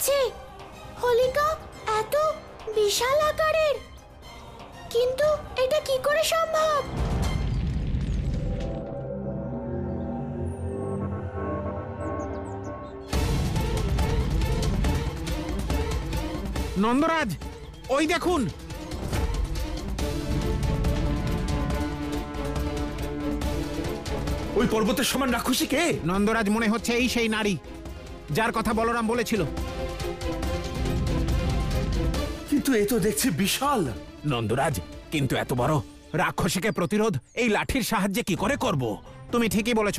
যাচ্ছে। হোলিকা এত বিশাল আকারের, কিন্তু এটা কি করে সম্ভব? নন্দরাজ, ওই দেখুন। ওই পর্বতের সমান রাক্ষসী কে? নন্দরাজ, মনে হচ্ছে এই সেই নারী যার কথা বলরাম বলেছিল। কিন্তু এ তো দেখছি বিশাল। নন্দরাজ, কিন্তু এত বড় রাক্ষসীকে প্রতিরোধ এই লাঠির সাহায্যে কি করে করব? তুমি ঠিকই বলেছ,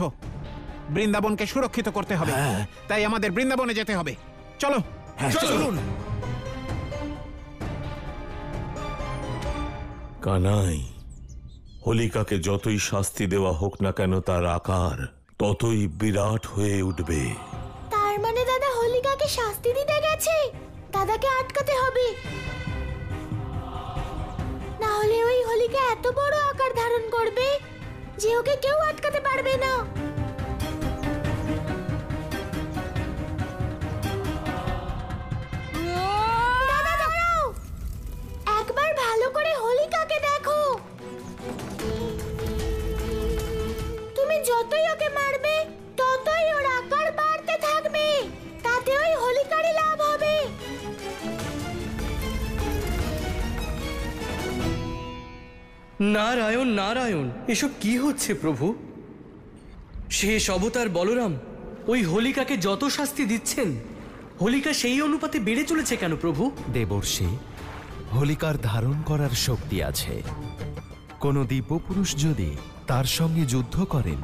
বৃন্দাবনকে সুরক্ষিত করতে হবে। তাই আমাদের বৃন্দাবনে যেতে হবে। চলো। চলুন। কানাই, হোলিকাকে যতই শাস্তি দেওয়া হোক না কেন, তার আকার ততই বিরাট হয়ে উঠবে। তার মানে দাদা হোলিকাকে শাস্তি দিতে গেছে। দাদাকে আটকাতে হবে, না হলে ওই হোলিকা এত বড় আকার ধারণ করবে যে ওকে কেউ আটকাতে পারবে না। দাদা দাঁড়াও, একবার ভালো করে হোলিকাকে দেখো। তুমি যতই ওকে মারবে ততই ওর আকার বাড়তে থাকবে, তাতে ওই হোলিকারই লাভ হবে। নারায়ণ নারায়ণ, এসব কি হচ্ছে প্রভু? শেষ অবতার বলরাম ওই হোলিকাকে যত শাস্তি দিচ্ছেন, হোলিকা সেই অনুপাতে বেড়ে চলেছে কেন প্রভু? দেবর্ষি, হোলিকার ধারণ করার শক্তি আছে। কোন দিব্যপুরুষ যদি তার সঙ্গে যুদ্ধ করেন,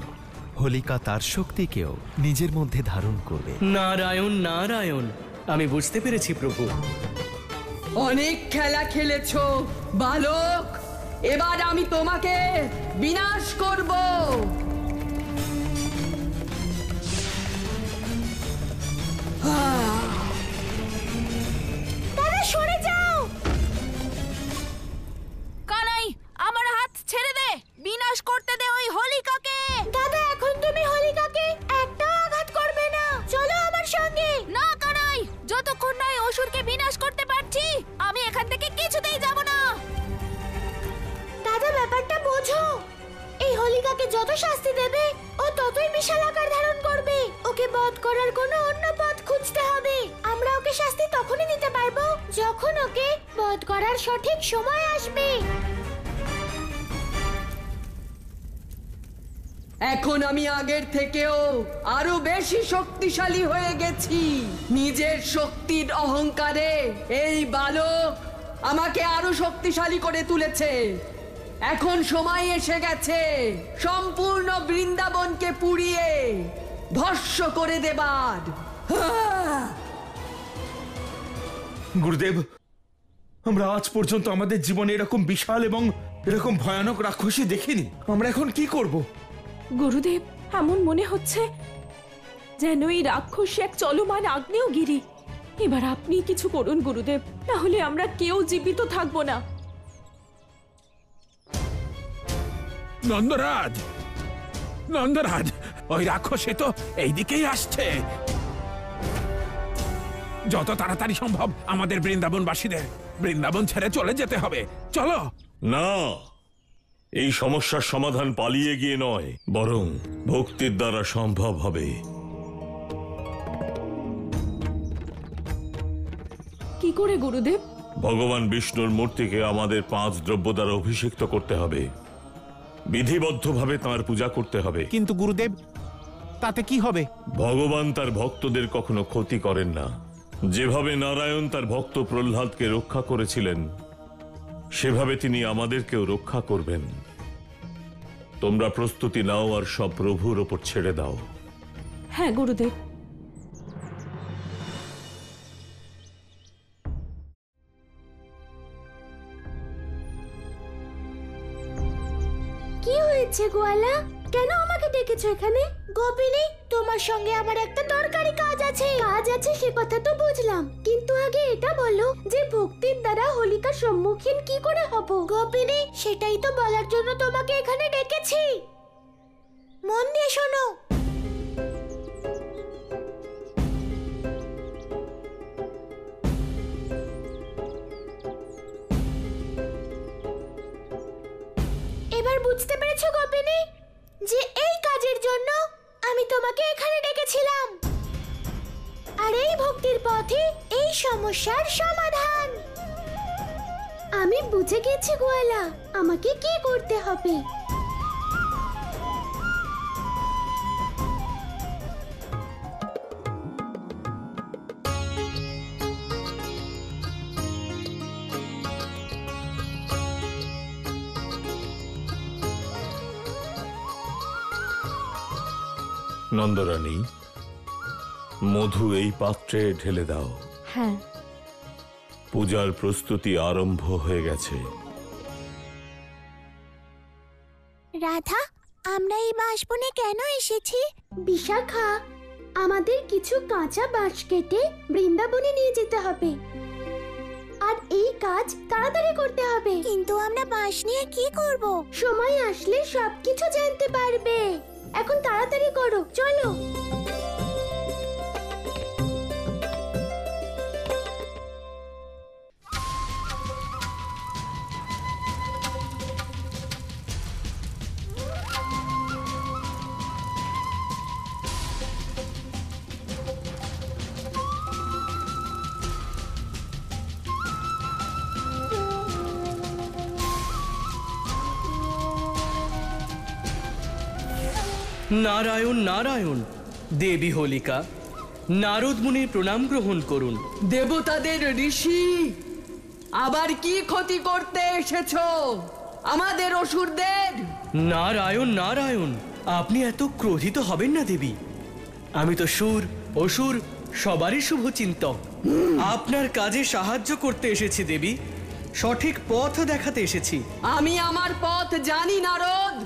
হোলিকা তার শক্তিকেও নিজের মধ্যে ধারণ করবে। নারায়ণ নারায়ণ, আমি বুঝতে পেরেছি প্রভু। অনেক খেলা খেলেছো বালক, এবার আমি তোমাকে বিনাশ করব। দাদা সরে যাও। কানাই, আমার হাত ছেড়ে দে, বিনাশ করতে দে ওই হোলিকাকে। দাদা এখন তুমি হোলিকাকে একটাও আঘাত করবে না, চলো আমার সঙ্গে। না কানাই, যতক্ষণ না এই অসুরকে বিনাশ করতে পারছি আমি এখান থেকে কিছুতেই যাব না। দাদা ব্যাপারটা বোঝো, এই হোলিকাকে যত শাস্তি দেবে ও ততই বিশাল আকার ধারণ করবে। ওকে বধ করার কোনো অন্য পথ খুঁজতে হবে। আমরা ওকে শাস্তি তখনই দিতে পারবো যখন ওকে বধ করার সঠিক সময় আসবে। এখন আমি আগের থেকেও আরো বেশি শক্তিশালী হয়ে গেছি। নিজের শক্তির অহংকারে এই বালক আমাকে আরো শক্তিশালী করে তুলেছে। এখন সময় এসে গেছে সম্পূর্ণ বৃন্দাবনকে পুড়িয়ে ভস্ম করে দেবার। গুরুদেব, আমরা আজ পর্যন্ত আমাদের জীবনে এরকম বিশাল এবং এরকম ভয়ানক রাক্ষসী দেখিনি। আমরা এখন কি করব? গুরুদেব, এমন মনে হচ্ছে যেন এই রাক্ষসী এক চলমান আগ্নেয়গিরি। এবার আপনি কিছু করুন গুরুদেব, না হলে আমরা কেউ জীবিত থাকবো না। নন্দরাজ, নন্দরাজ, ওই রাক্ষসী তো এইদিকেই আসছে। যত তাড়াতাড়ি সম্ভব আমাদের বৃন্দাবনবাসীদের বৃন্দাবন ছেড়ে চলে যেতে হবে। চলো। না, এই সমস্যার সমাধান পালিয়ে গিয়ে নয়, বরং ভক্তির দ্বারা সম্ভব হবে। কি করে গুরুদেব? ভগবান বিষ্ণুর মূর্তিকে আমাদের 5 দ্রব্য দ্বারা অভিষিক্ত করতে হবে, বিধিবদ্ধভাবে তাঁর পূজা করতে হবে। কিন্তু গুরুদেব, তাতে কি হবে? ভগবান তার ভক্তদের কখনো ক্ষতি করেন না। যেভাবে নারায়ণ তার ভক্ত প্রহ্লাদকে রক্ষা করেছিলেন, সেভাবে তিনি আমাদেরকেও রক্ষা করবেন। তোমরা প্রস্তুতি নাও আর সব প্রভুর ওপর ছেড়ে দাও। হ্যাঁ গুরুদেব। কি হয়েছে গোয়ালা? কেন আমাকে ডেকেছো এখানে? গোপিনী, তোমার সঙ্গে আমার একটা দরকারি কাজ আছে। কাজ আছে সে কথা তো বুঝলাম, কিন্তু আগে এটা বলো যে ভক্তির দ্বারা হোলিকার সম্মুখীন কি করে হব? গোপিনী, সেটাই তো বলার জন্য তোমাকে এখানে ডেকেছি। মন দিয়ে শোনো। এবার বুঝতে পেরেছো গোপিনী যে এই কাজের জন্য আমি তোমাকে এখানে ডেকেছিলাম, আর এই ভক্তির পথে এই সমস্যার সমাধান। আমি বুঝে গেছি গোয়ালা, আমাকে কি করতে হবে। নন্দরানী, মধু এই পাত্রে ঢেলে দাও। হ্যাঁ। পূজার প্রস্তুতি আরম্ভ হয়ে গেছে। রাধা, আমরা এই বাঁশবনে কেন এসেছি? বিশাখা, আমাদের কিছু কাঁচা বাঁশ কেটে বৃন্দাবনে নিয়ে যেতে হবে, আর এই কাজ তাড়াতাড়ি করতে হবে। কিন্তু আমরা বাঁশ নিয়ে কি করব? সময় আসলে সবকিছু জানতে পারবে। এখন তাড়াতাড়ি করো, চলো। নারায়ণ নারায়ণ। দেবী হোলিকা, নারদ মুনির প্রণাম গ্রহণ করুন। দেবতাদের ঋষি, আবার কি ক্ষতি করতে এসেছো আমাদের অসুরদের? নারায়ণ নারায়ণ, আপনি এত ক্রোধিত হবেন না দেবী। আমি তো সুর অসুর সবারই শুভ চিন্তক। আপনার কাজে সাহায্য করতে এসেছি দেবী, সঠিক পথ দেখাতে এসেছি। আমি আমার পথ জানি নারদ,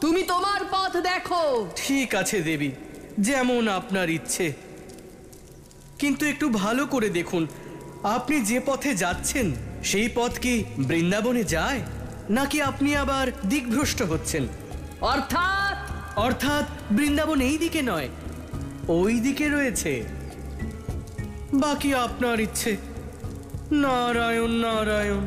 তুমি তোমার পথ দেখো। ঠিক আছে দেবী, যেমন আপনার ইচ্ছে, কিন্তু একটু ভালো করে দেখুন আপনি যে পথে যাচ্ছেন সেই পথ কি বৃন্দাবনে যায়, নাকি আপনি আবার দিকভ্রষ্ট হচ্ছেন? অর্থাৎ অর্থাৎ বৃন্দাবন এই দিকে নয়, ওই দিকে রয়েছে। বাকি আপনার ইচ্ছে। নারায়ণ নারায়ণ।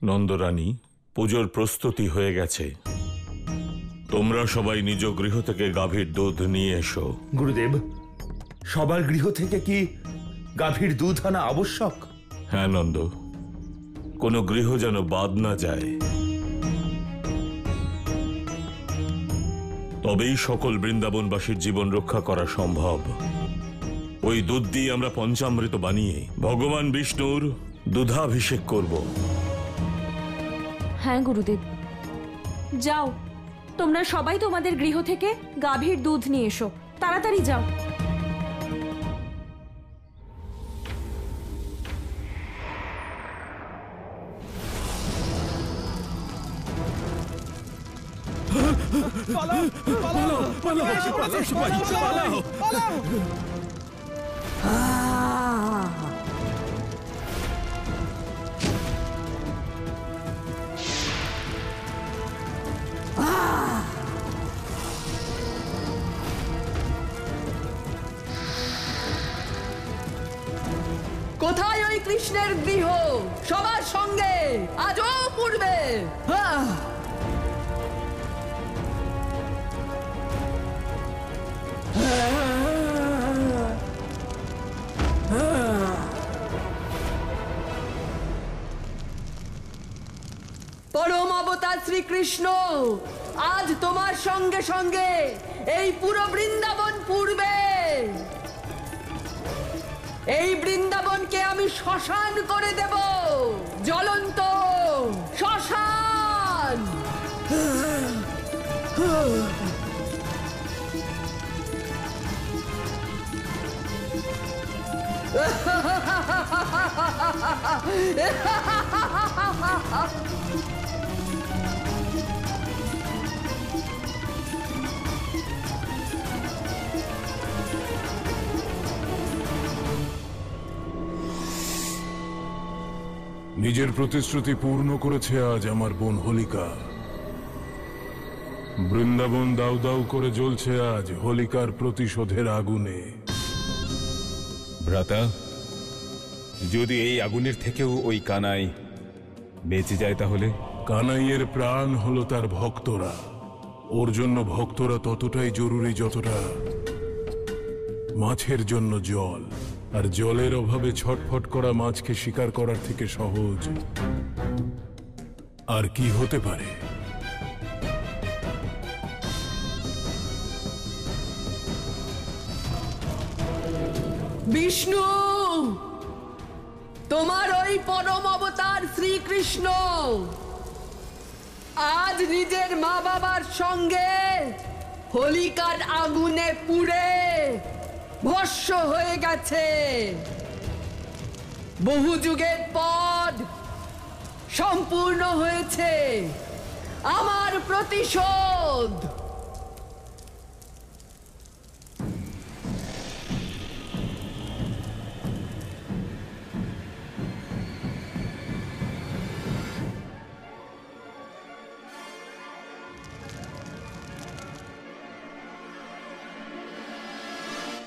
নন্দরানী, পুজোর প্রস্তুতি হয়ে গেছে। তোমরা সবাই নিজ গৃহ থেকে গাভীর দুধ নিয়ে এসো। গুরুদেব, সবার গৃহ থেকে কি গাভীর দুধ আনা আবশ্যক? হ্যাঁ নন্দ, কোনো গৃহ যেন বাদ না যায়, তবেই সকল বৃন্দাবনবাসীর জীবন রক্ষা করা সম্ভব। ওই দুধ দিয়ে আমরা পঞ্চামৃত বানিয়ে ভগবান বিষ্ণুর দুধাভিষেক করব। হ্যাঁ গুরুদেব, যাও তোমরা সবাই তোমাদের গৃহ থেকে গাভীর দুধ নিয়ে এসো, তাড়াতাড়ি যাও। কোথায় ওই কৃষ্ণের গৃহ? সবার সঙ্গে আজও পূর্বে। পরম অবতার শ্রীকৃষ্ণ আজ তোমার সঙ্গে সঙ্গে এই পুরো বৃন্দাবন পূর্বে। এই বৃন্দাবনকে আমি শ্মশান করে দেব, জ্বলন্ত শ্মশান। নিজের প্রতিশ্রুতি পূর্ণ করেছে আজ আমার বোন হোলিকা। বৃন্দাবন দাউ দাউ করে জ্বলছে আজ হোলিকার প্রতিশোধের আগুনে। ভ্রাতা, যদি এই আগুনের থেকেও ওই কানাই বেঁচে যায় তাহলে? কানাইয়ের প্রাণ হলো তার ভক্তরা। ওর জন্য ভক্তরা ততটাই জরুরি যতটা মাছের জন্য জল। আর জলের অভাবে ছটফট করা মাছকে শিকার করার থেকে সহজ আর কি হতে পারে? বিষ্ণু, তোমার ওই পরম অবতার শ্রীকৃষ্ণ আজ নিজের মা বাবার সঙ্গে হোলিকার আগুনে পুড়ে ভস্ম হয়ে গেছে। বহু যুগের পর সম্পূর্ণ হয়েছে আমার প্রতিশোধ।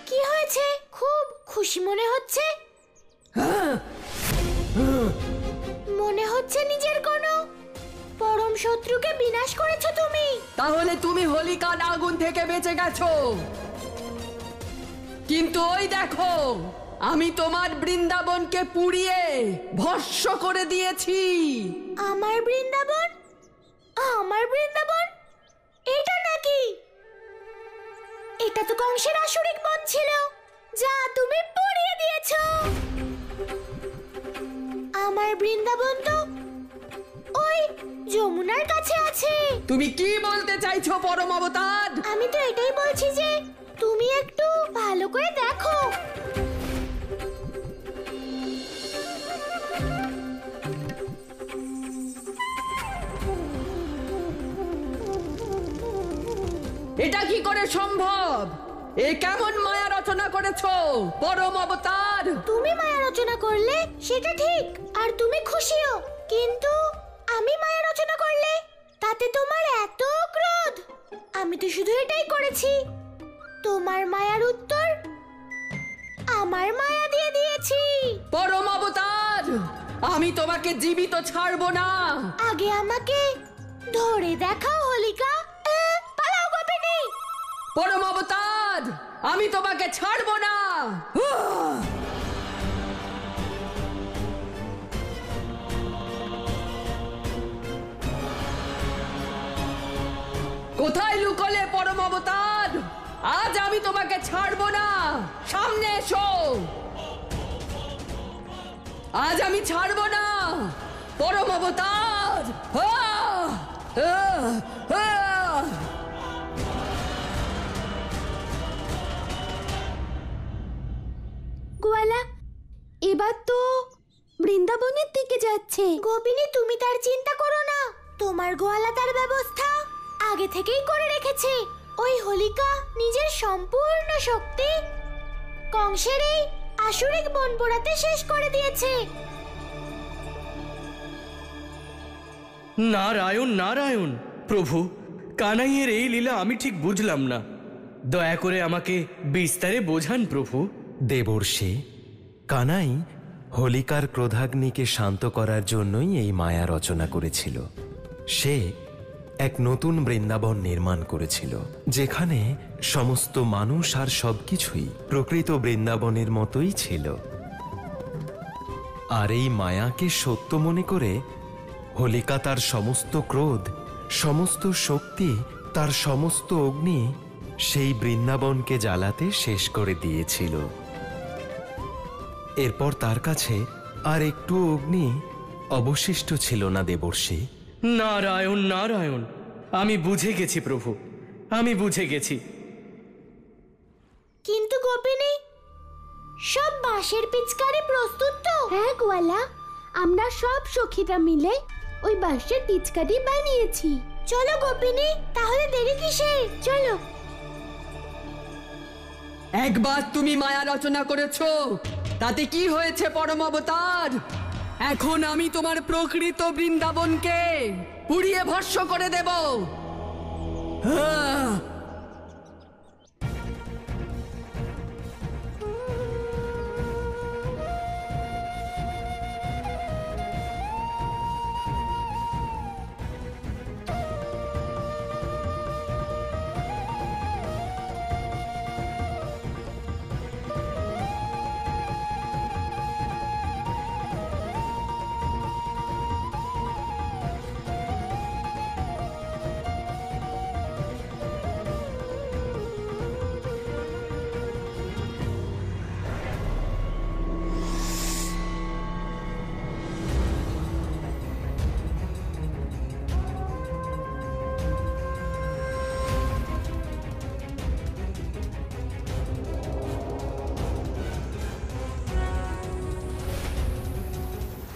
কি হয়েছে? খুব খুশি মনে হচ্ছে। মনে হচ্ছে নিজের কোনো পরম শত্রুকে বিনাশ করেছো তুমি। তাহলে তুমি হোলিকার আগুন থেকে বেঁচে গেছো। কিন্তু ওই দেখো, আমি তোমার বৃন্দাবনকে পুড়িয়ে ভস্ম করে দিয়েছি। আমার বৃন্দাবন? আমার বৃন্দাবন? এটা নাকি? এটা তো কংসের আসুরিক বন ছিল, যা তুমি পুড়িয়ে দিয়েছো। আমার বৃন্দাবন তো ওই যমুনার কাছে আছে। তুমি কি বলতে চাইছো পরম অবতার? আমি তো এটাই বলছি যে তুমি একটু ভালো করে দেখো। এটা কি করে সম্ভব? এ কেমন মায়া রচনা করেছো পরম অবতার? তুমি মায়া রচনা করলে সেটা ঠিক, আর তুমি খুশিও। কিন্তু আমি মায়া রচনা করলে তাতে তোমার এত ক্রোধ। আমি তো শুধু এটাই করেছি, তোমার মায়ার উত্তর আমার মায়া দিয়ে দিয়েছি। পরম অবতার, আমি তোমাকে জীবিত ছাড়বো না। আগে আমাকে ধরে দেখাও হোলিকা। পালাও গোপিনী। পরম অবতার, আমি তোমাকে ছাড়বো না। কোথায় লুকোলে পরম অবতার? আজ আমি তোমাকে ছাড়বো না। সামনে এসো। আজ আমি ছাড়বো না পরম অবতার। গোয়ালা এবার তো বৃন্দাবনের দিকে যাচ্ছে। গোপিনী, তুমি তার চিন্তা করো না। তোমার গোয়ালা তার ব্যবস্থা আগে থেকেই করে রেখেছে। ওই হোলিকা নিজের সম্পূর্ণ শক্তি কংসের এই আসুরিক বন পোড়াতে শেষ করে দিয়েছে। নারায়ণ নারায়ণ। প্রভু, কানাইয়ের এই লীলা আমি ঠিক বুঝলাম না। দয়া করে আমাকে বিস্তারে বোঝান প্রভু। দেবর্ষি, কানাই হোলিকার ক্রোধাগ্নিকে শান্ত করার জন্যই এই মায়া রচনা করেছিল। সে এক নতুন বৃন্দাবন নির্মাণ করেছিল, যেখানে সমস্ত মানুষ আর সবকিছুই প্রকৃত বৃন্দাবনের মতোই ছিল। আর এই মায়াকে সত্য মনে করে হোলিকা তার সমস্ত ক্রোধ, সমস্ত শক্তি, তার সমস্ত অগ্নি সেই বৃন্দাবনকে জ্বালাতে শেষ করে দিয়েছিল। এরপর তার কাছে আর একটু অগ্নি অবশিষ্ট ছিল না দেবর্ষি। নারায়ণ নারায়ণ। আমি বুঝে গেছি প্রভু, আমি বুঝে গেছি। কিন্তু গোপিনী, সব বাঁশের পিচকারি প্রস্তুত তো? হ্যাঁ গোয়ালা, আমরা সব সখীরা মিলে ওই বাঁশের পিচকারি বানিয়েছি। চলো গোপিনী, তাহলে দেরি কিসের? চলো। একবার তুমি মায়া রচনা করেছো, তাতে কি হয়েছে পরম অবতার? এখন আমি তোমার প্রকৃত বৃন্দাবনকে পুড়িয়ে ভস্ম করে দেব।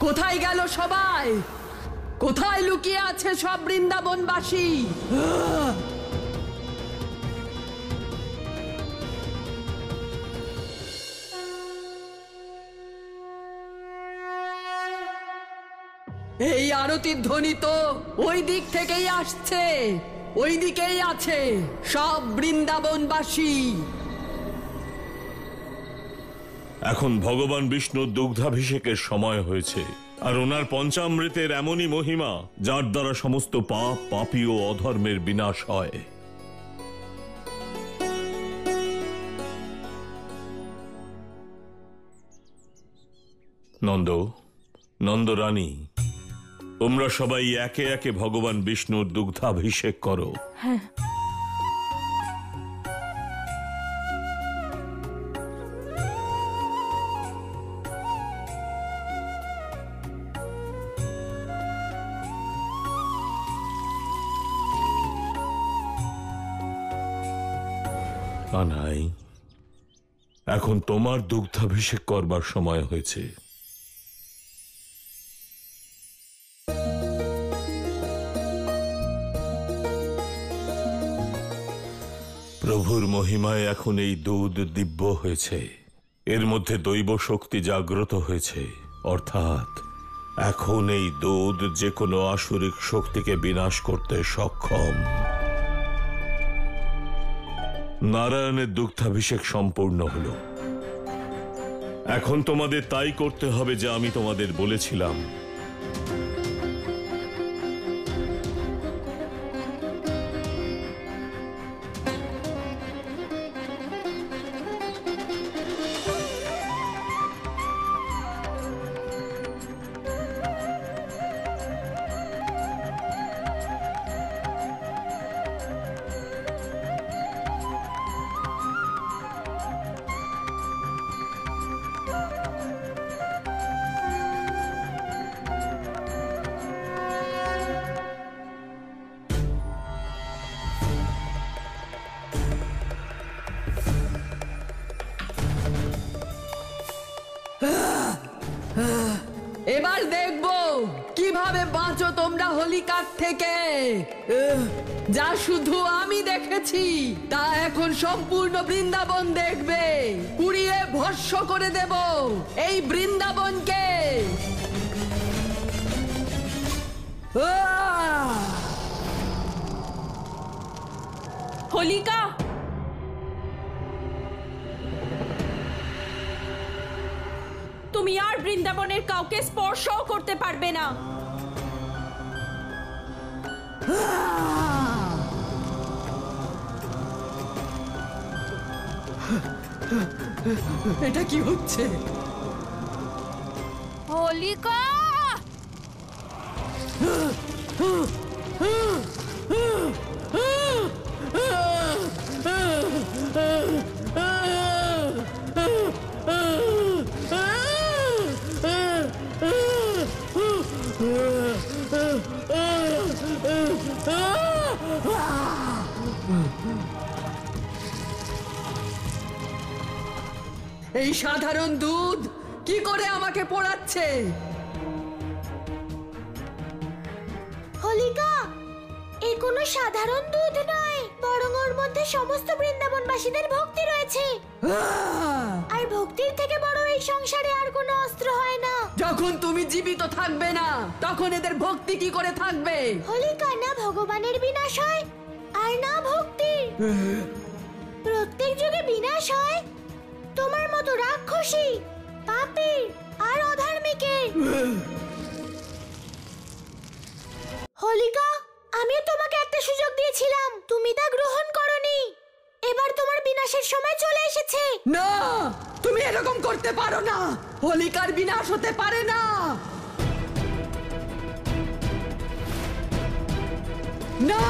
কোথায় গেল সবাই? কোথায় লুকিয়ে আছে সব বৃন্দাবনবাসী? এই আরতির ধ্বনি তো ওই দিক থেকেই আসছে, ওই দিকেই আছে সব বৃন্দাবনবাসী। এখন ভগবান বিষ্ণুর দুগ্ধাভিষেকের সময় হয়েছে, আর ওনার পঞ্চামৃতের এমনই মহিমা যার দ্বারা সমস্ত পাপ, পাপী ও অধর্মের বিনাশ হয়। নন্দ, নন্দরানী, তোমরা সবাই একে একে ভগবান বিষ্ণুর দুগ্ধাভিষেক করো। হ্যাঁ। কানাই, এখন তোমার দুগ্ধাভিষেক করবার সময় হয়েছে। প্রভুর মহিমায় এখন এই দুধ দিব্য হয়েছে, এর মধ্যে দৈব শক্তি জাগ্রত হয়েছে, অর্থাৎ এখন এই দুধ যে কোনো আসুরিক শক্তিকে বিনাশ করতে সক্ষম। নারায়ণের দুগ্ধাভিষেক সম্পূর্ণ হলো। এখন তোমাদের তাই করতে হবে যে আমি তোমাদের বলেছিলাম। এবার দেখবো কিভাবে বাঁচো তোমরা হোলিকার থেকে। যা শুধু আমি দেখেছি তা এখন সম্পূর্ণ বৃন্দাবন দেখবে। পুড়িয়ে ভস্ম করে দেব এই বৃন্দাবনকে। হোলিকা, তুমি আর বৃন্দাবনের কাউকে স্পর্শও করতে পারবে না। এটা কি হচ্ছে? হোলিকা! এই সাধারণ দুধ কি করে আমাকে পোড়াচ্ছে? হোলিকা, কোনো সাধারণ দুধ নয়, বরং ওর মধ্যে সমস্ত বৃন্দাবনবাসীদের ভক্তি রয়েছে। আর ভক্তির থেকে বড় এই সংসারে আর কোনো অস্ত্র হয় না। যখন তুমি জীবিত থাকবে না তখন এদের ভক্তি কি করে থাকবে? হোলিকা না ভগবানের বিনাশ হয় আর না ভক্তি। প্রত্যেক যুগে বিনাশ হয় তোমার মতো রাক্ষসী, পাপী আর অধার্মিকের। হোলিকা, আমিও তোমাকে একটা সুযোগ দিয়েছিলাম, তুমি তা গ্রহণ করনি। এবার তোমার বিনাশের সময় চলে এসেছে। না, তুমি এরকম করতে পারো না। হোলিকার বিনাশ হতে পারে না। না।